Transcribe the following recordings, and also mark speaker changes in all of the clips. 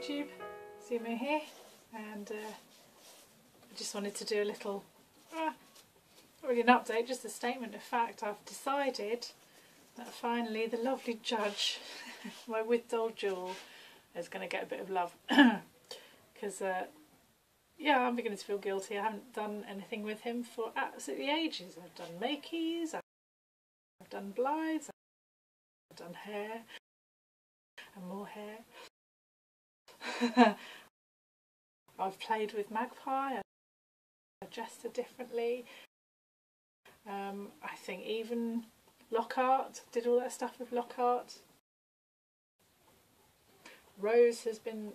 Speaker 1: YouTube, see me here, and I just wanted to do a little, not really an update, just a statement of fact. I've decided that finally the lovely judge, my Withdoll jewel, is going to get a bit of love, because yeah, I'm beginning to feel guilty. I haven't done anything with him for absolutely ages. I've done makeys, I've done blights, I've done hair, and more hair. I've played with Magpie, I've dressed her differently. I think even Lockhart, did all that stuff with Lockhart. Rose has been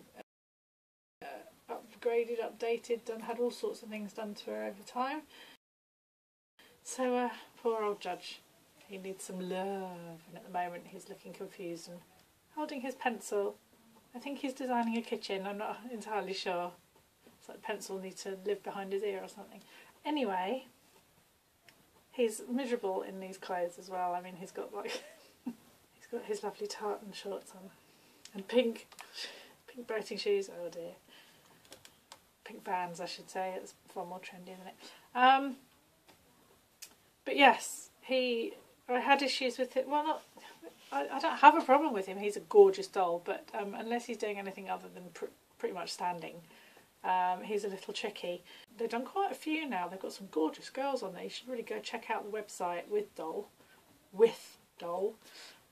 Speaker 1: upgraded, updated, had all sorts of things done to her over time. So poor old Judge, he needs some love, and at the moment he's looking confused and holding his pencil. I think he's designing a kitchen, I'm not entirely sure. It's like the pencil needs to live behind his ear or something. Anyway, he's miserable in these clothes as well. I mean, he's got like, he's got his lovely tartan shorts on and pink boating shoes, oh dear. Pink Vans, I should say, it's far more trendy, isn't it? But yes, I had issues with it. Well, not, I don't have a problem with him. He's a gorgeous doll, but unless he's doing anything other than pretty much standing, he's a little tricky. They've done quite a few now. They've got some gorgeous girls on there. You should really go check out the website Withdoll. Withdoll.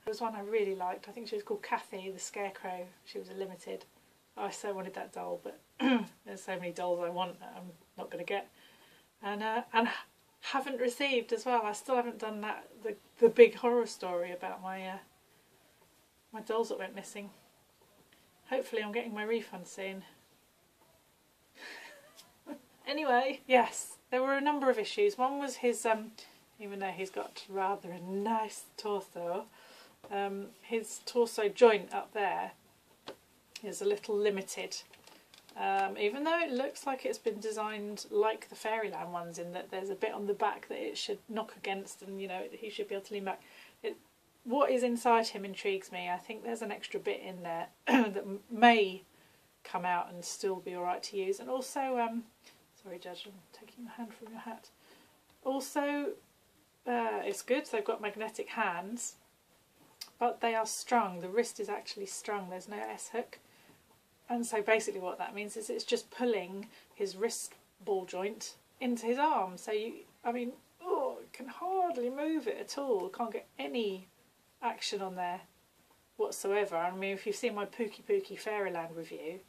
Speaker 1: There was one I really liked. I think she was called Kathy the Scarecrow. She was a limited. I so wanted that doll, but there's so many dolls I want that I'm not going to get, and haven't received as well. I still haven't done that the big horror story about my my dolls that went missing. Hopefully I'm getting my refund soon. Anyway, yes, there were a number of issues. One was his even though he's got rather a nice torso, his torso joint up there is a little limited, even though it looks like it's been designed like the Fairyland ones, in that there's a bit on the back that it should knock against, and you know, he should be able to lean back. What is inside him intrigues me. I think there's an extra bit in there that may come out and still be alright to use. And also, sorry Judge, I'm taking your hand from your hat. Also, it's good, they've got magnetic hands, but they are strung. The wrist is actually strung, there's no S-hook. And so basically what that means is it's just pulling his wrist ball joint into his arm. So I mean, oh, you can hardly move it at all. Can't get any action on there whatsoever. I mean, if you've seen my Pookie Fairyland review,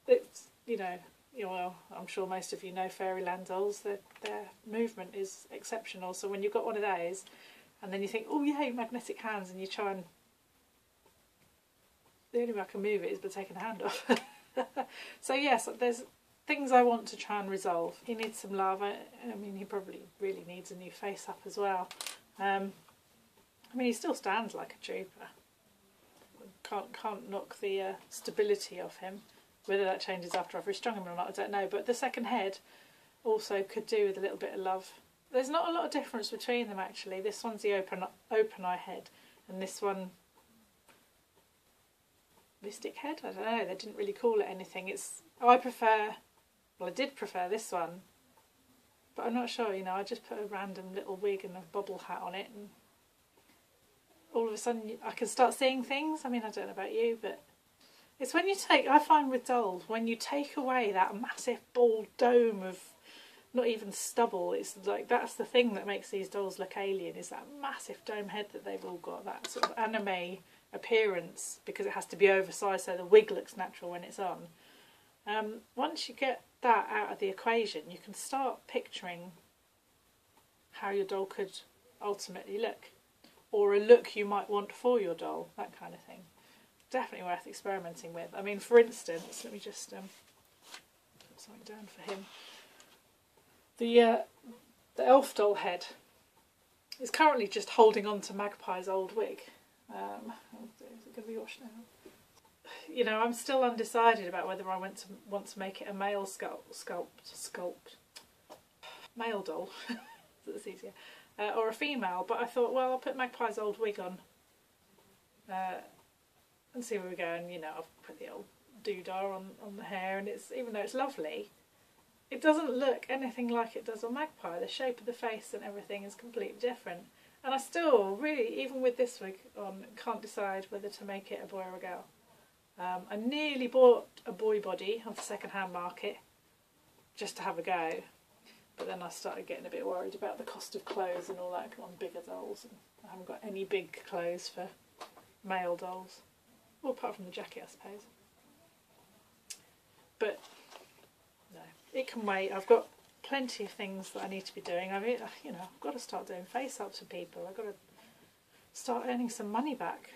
Speaker 1: it's, you know, well, I'm sure most of you know Fairyland dolls, their movement is exceptional. So when you've got one of those, and then you think, oh yay, magnetic hands, and you try and, the only way I can move it is by taking the hand off. So yes, there's things I want to try and resolve. He needs some love. I mean, he probably really needs a new face up as well. I mean, he still stands like a trooper. Can't knock the stability of him. Whether that changes after I've restrung him or not, I don't know. But the second head also could do with a little bit of love. There's not a lot of difference between them actually. This one's the open eye head, and this one, Mystic head? I don't know, they didn't really call it anything. I did prefer this one, but I'm not sure, you know, I just put a random little wig and a bobble hat on it, and all of a sudden I can start seeing things. I mean, I don't know about you, but it's when you I find with dolls, when you take away that massive bald dome of not even stubble, it's like that's the thing that makes these dolls look alien, is that massive dome head that they've all got, that sort of anime appearance, because it has to be oversized so the wig looks natural when it's on. Once you get that out of the equation, you can start picturing how your doll could ultimately look, or a look you might want for your doll, that kind of thing. Definitely worth experimenting with. I mean, for instance, let me just put something down for him. The elf doll head is currently just holding on to Magpie's old wig. Is it going to be washed now? You know, I'm still undecided about whether I want to make it a male sculpt, male doll, that's easier, or a female. But I thought, well, I'll put Magpie's old wig on and see where we go. And you know, I've put the old doodah on the hair, and it's, even though it's lovely, it doesn't look anything like it does on Magpie. The shape of the face and everything is completely different. And I still really, even with this wig on, can't decide whether to make it a boy or a girl. I nearly bought a boy body off the second-hand market just to have a go, but then I started getting a bit worried about the cost of clothes and all that on bigger dolls, and I haven't got any big clothes for male dolls, well, apart from the jacket, I suppose. But no, it can wait. I've got plenty of things that I need to be doing. I mean, you know, I've got to start doing face-ups for people. I've got to start earning some money back,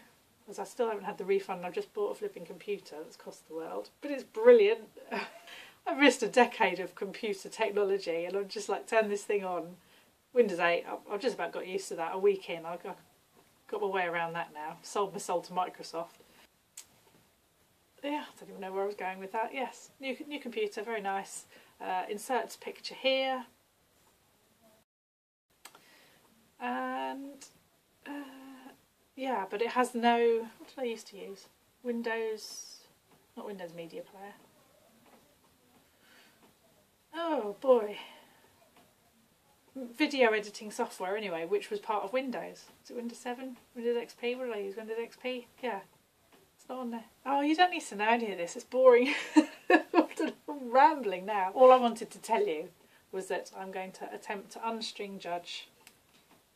Speaker 1: as I still haven't had the refund. I've just bought a flipping computer that's cost the world, but it's brilliant. I've missed a decade of computer technology, and I'm just like, turn this thing on. Windows 8, I've just about got used to that. A week in, I've got my way around that now. Sold my soul to Microsoft. Yeah, I don't even know where I was going with that. Yes, new computer, very nice. Insert picture here. And yeah, but it has no, what did I used to use? Windows, not Windows Media Player. Oh boy. Video editing software anyway, which was part of Windows. Is it Windows 7? Windows XP? What did I use? Windows XP? Yeah. It's not on there. Oh, you don't need to know any of this. It's boring. I'm rambling now. All I wanted to tell you was that I'm going to attempt to unstring judge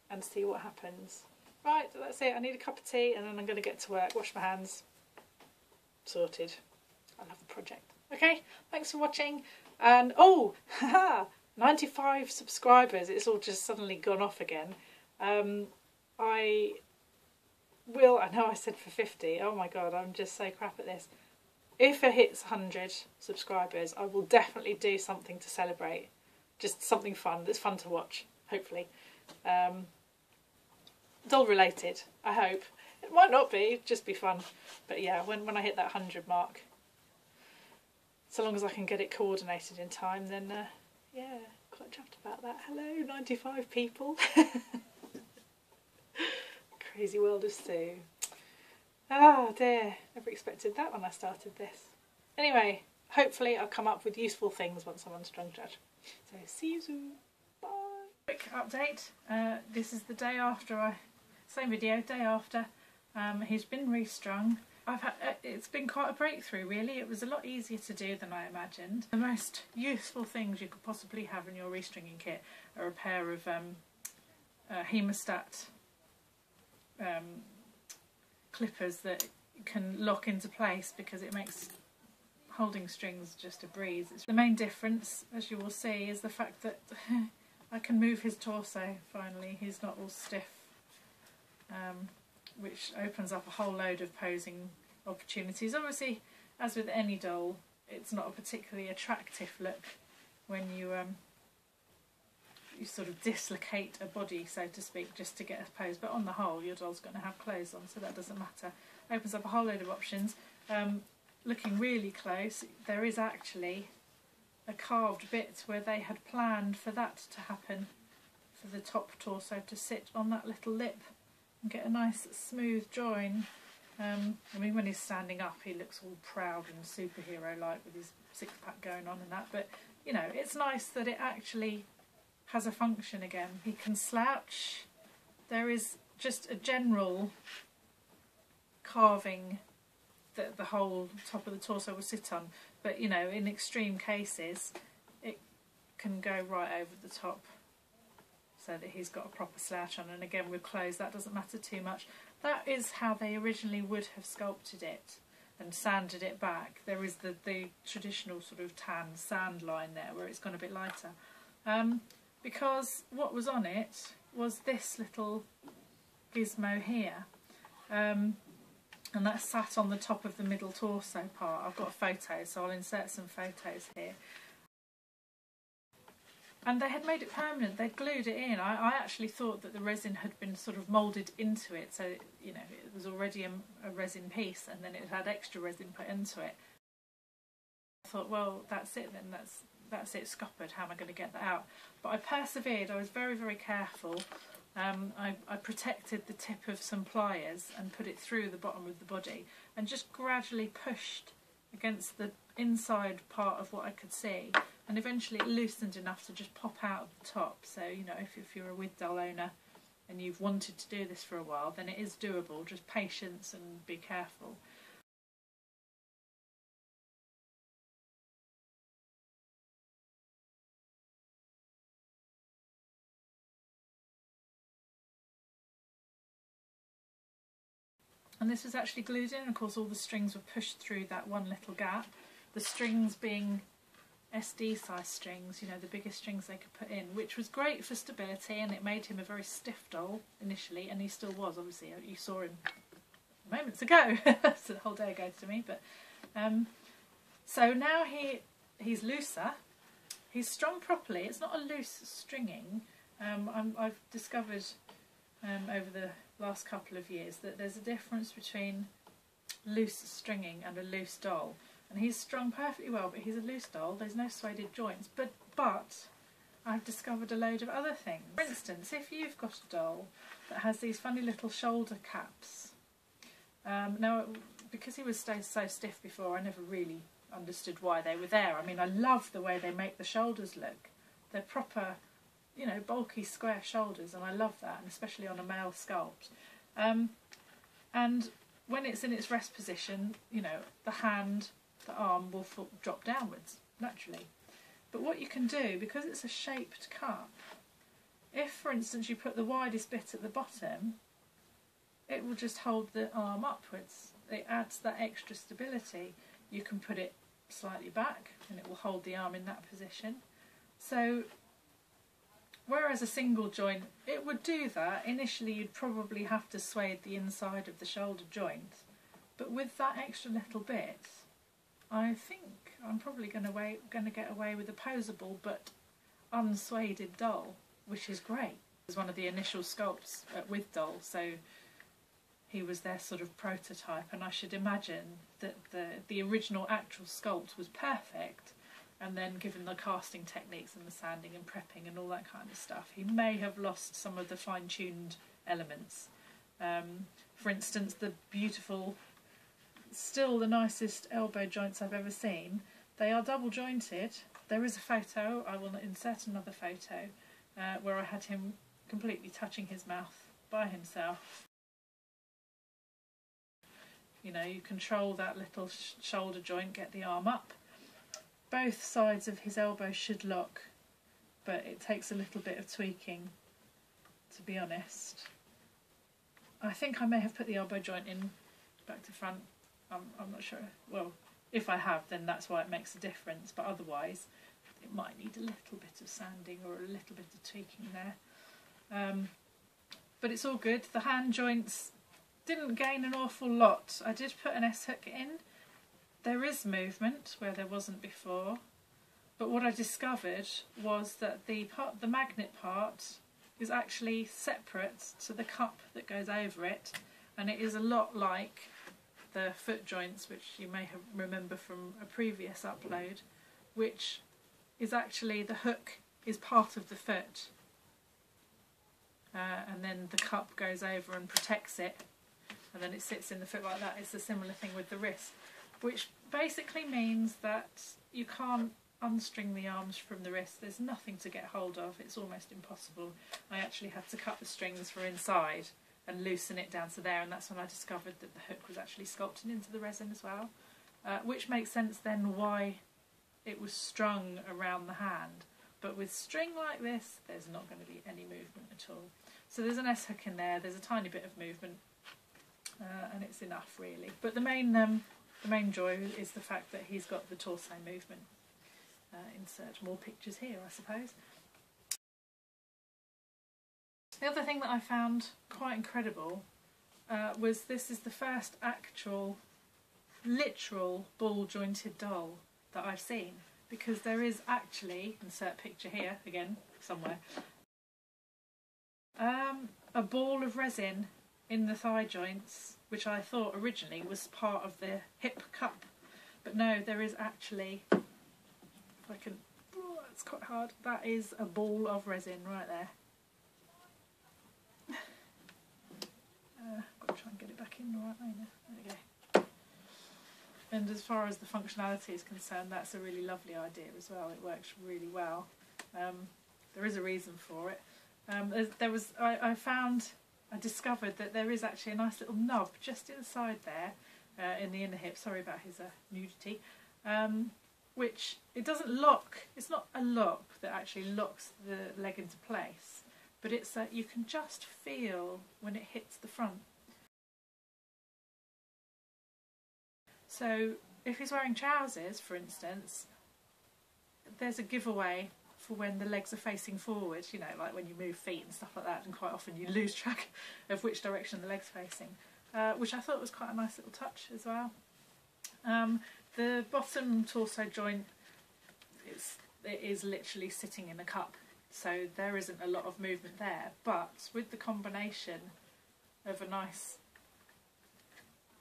Speaker 1: and see what happens. Right, that's it. I need a cup of tea and then I'm going to get to work, wash my hands. Sorted. I love the project. Okay, thanks for watching. And oh, haha, 95 subscribers. It's all just suddenly gone off again. I know I said for 50. Oh my god, I'm just so crap at this. If it hits 100 subscribers, I will definitely do something to celebrate. Just something fun, that's fun to watch, hopefully. Doll related, I hope. It might not be, just be fun. But yeah, when I hit that 100 mark, so long as I can get it coordinated in time, then yeah, quite chuffed about that. Hello, 95 people. Crazy world of Sue. Ah dear, never expected that when I started this. Anyway, hopefully I'll come up with useful things once I'm unstrung judge. So see you soon. Bye. Quick update. This is the day after same video, day after. He's been restrung. It's been quite a breakthrough really. It was a lot easier to do than I imagined. The most useful things you could possibly have in your restringing kit are a pair of hemostat clippers that can lock into place, because it makes holding strings just a breeze. The main difference, as you will see, is the fact that I can move his torso finally. He's not all stiff, which opens up a whole load of posing opportunities. Obviously, as with any doll, it's not a particularly attractive look when you sort of dislocate a body, so to speak, just to get a pose, but on the whole your doll's going to have clothes on, so that doesn't matter. Opens up a whole load of options. Looking really close, there is actually a carved bit where they had planned for that to happen, for the top torso to sit on that little lip and get a nice smooth join. I mean, when he's standing up he looks all proud and superhero-like with his six-pack going on and that, but you know, it's nice that it actually has a function again. He can slouch. There is just a general carving that the whole top of the torso will sit on, but you know, in extreme cases it can go right over the top so that he's got a proper slouch on, and again with clothes that doesn't matter too much. That is how they originally would have sculpted it and sanded it back. There is the traditional sort of tan sand line there where it's gone a bit lighter. Because what was on it was this little gizmo here, and that sat on the top of the middle torso part. I've got a photo, so I'll insert some photos here. And they had made it permanent, they'd glued it in. I actually thought that the resin had been sort of moulded into it, so you know, it was already a resin piece and then it had extra resin put into it. I thought, well, that's it then, that's it, scuppered, how am I going to get that out? But I persevered. I was very, very careful I protected the tip of some pliers and put it through the bottom of the body and just gradually pushed against the inside part of what I could see, and eventually it loosened enough to just pop out of the top. So, you know, if you're a Withdoll owner and you've wanted to do this for a while, then it is doable. Just patience and be careful. And this was actually glued in, of course all the strings were pushed through that one little gap. The strings being SD size strings, you know, the biggest strings they could put in, which was great for stability, and it made him a very stiff doll initially, and he still was, obviously. You saw him moments ago, so the whole day ago to me. But so now he's looser, he's strung properly. It's not a loose stringing. I've discovered over the last couple of years that there's a difference between loose stringing and a loose doll, and he's strung perfectly well, but he's a loose doll. There's no suede joints, but I've discovered a load of other things. For instance, if you've got a doll that has these funny little shoulder caps, now because he was so stiff before, I never really understood why they were there. I mean, I love the way they make the shoulders look. They're proper, you know, bulky square shoulders, and I love that, and especially on a male sculpt. And when it's in its rest position, you know, the hand, the arm will drop downwards naturally. But what you can do, because it's a shaped cup, if for instance you put the widest bit at the bottom, it will just hold the arm upwards. It adds that extra stability. You can put it slightly back and it will hold the arm in that position. So whereas a single joint, it would do that. Initially you'd probably have to swathe the inside of the shoulder joint, but with that extra little bit, I think I'm probably going to get away with a poseable but unswaded doll, which is great. It was one of the initial sculpts at Withdoll, so he was their sort of prototype, and I should imagine that the original actual sculpt was perfect, and then given the casting techniques and the sanding and prepping and all that kind of stuff, he may have lost some of the fine-tuned elements. For instance, the beautiful, still the nicest elbow joints I've ever seen, they are double jointed. There is a photo, I will insert another photo, where I had him completely touching his mouth by himself. You know, you control that little shoulder joint, get the arm up. Both sides of his elbow should lock, but it takes a little bit of tweaking, to be honest. I think I may have put the elbow joint in back to front. I'm not sure. Well, if I have, then that's why it makes a difference, but otherwise it might need a little bit of sanding or a little bit of tweaking there. But it's all good. The hand joints didn't gain an awful lot. I did put an S-hook in. There is movement where there wasn't before, but what I discovered was that the magnet part is actually separate to the cup that goes over it, and it is a lot like the foot joints, which you may remember from a previous upload, which is actually the hook is part of the foot, and then the cup goes over and protects it, and then it sits in the foot like that. It's a similar thing with the wrist, which basically means that you can't unstring the arms from the wrist. There's nothing to get hold of. It's almost impossible. I actually had to cut the strings for inside and loosen it down to there, and that's when I discovered that the hook was actually sculpted into the resin as well, which makes sense then why it was strung around the hand. But with string like this, there's not going to be any movement at all. So there's an S-hook in there, there's a tiny bit of movement, and it's enough really. But the main joy is the fact that he's got the torso movement. Insert more pictures here, I suppose. The other thing that I found quite incredible was this is the first actual, literal ball jointed doll that I've seen, because there is actually, insert picture here again somewhere, a ball of resin in the thigh joints, which I thought originally was part of the hip cup, but no, there is actually, if I can, oh, it's quite hard, that is a ball of resin right there. I've got to try and get it back in the right way now. There we go. And as far as the functionality is concerned, that's a really lovely idea as well. It works really well. There is a reason for it. I discovered that there is actually a nice little knob just inside there, in the inner hip. Sorry about his nudity. Which it doesn't lock. It's not a lock that actually locks the leg into place, but it's that you can just feel when it hits the front. So if he's wearing trousers, for instance, there's a giveaway for when the legs are facing forward, you know, like when you move feet and stuff like that, and quite often you lose track of which direction the leg's facing, which I thought was quite a nice little touch as well. The bottom torso joint, it is literally sitting in a cup, so there isn't a lot of movement there, but with the combination of a nice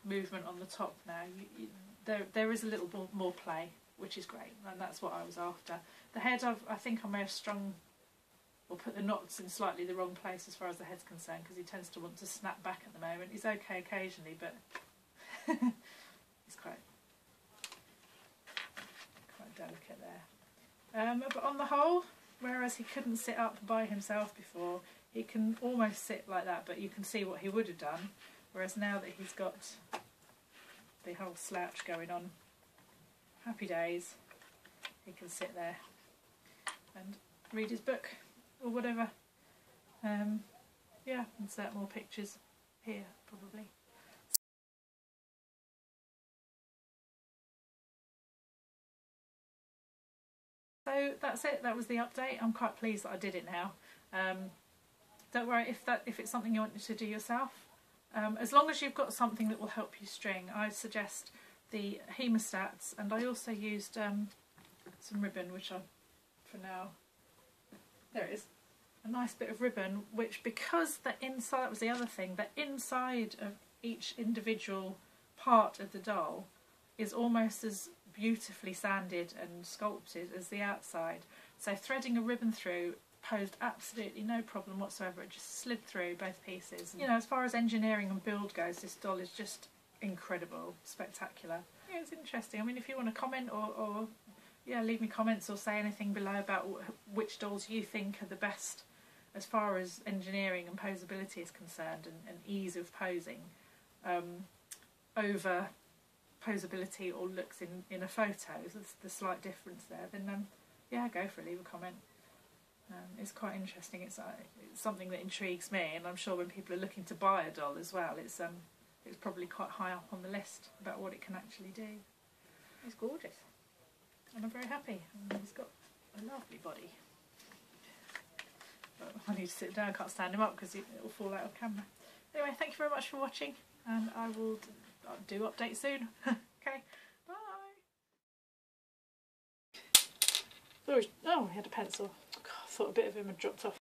Speaker 1: movement on the top now, there is a little more play, which is great, and that's what I was after. The head, I think I may have strung or put the knots in slightly the wrong place as far as the head's concerned, because he tends to want to snap back at the moment. He's okay occasionally, but he's quite delicate there. But on the whole, whereas he couldn't sit up by himself before, he can almost sit like that, but you can see what he would have done, whereas now that he's got the whole slouch going on, happy days, he can sit there and read his book or whatever. Yeah, insert more pictures here probably. So that's it, that was the update. I'm quite pleased that I did it now. Don't worry if it's something you want to do yourself. As long as you've got something that will help you string, I suggest the hemostats, and I also used some ribbon, which I, for now, there it is, a nice bit of ribbon, which, because the inside, that was the other thing, the inside of each individual part of the doll is almost as beautifully sanded and sculpted as the outside, so threading a ribbon through posed absolutely no problem whatsoever. It just slid through both pieces. You know, as far as engineering and build goes, this doll is just incredible, spectacular. Yeah, it's interesting. I mean, if you want to comment or yeah, leave me comments or say anything below about which dolls you think are the best as far as engineering and posability is concerned, and ease of posing over posability or looks in a photo. There's the slight difference there. Then yeah, go for it, leave a comment. It's quite interesting. It's something that intrigues me, and I'm sure when people are looking to buy a doll as well, it's probably quite high up on the list about what it can actually do. It's gorgeous, and I'm very happy. He's got a lovely body. But I need to sit down. I can't stand him up because it will fall out of camera. Anyway, thank you very much for watching, and I'll do updates soon. Okay, bye. Oh, he had a pencil. God, I thought a bit of him had dropped off.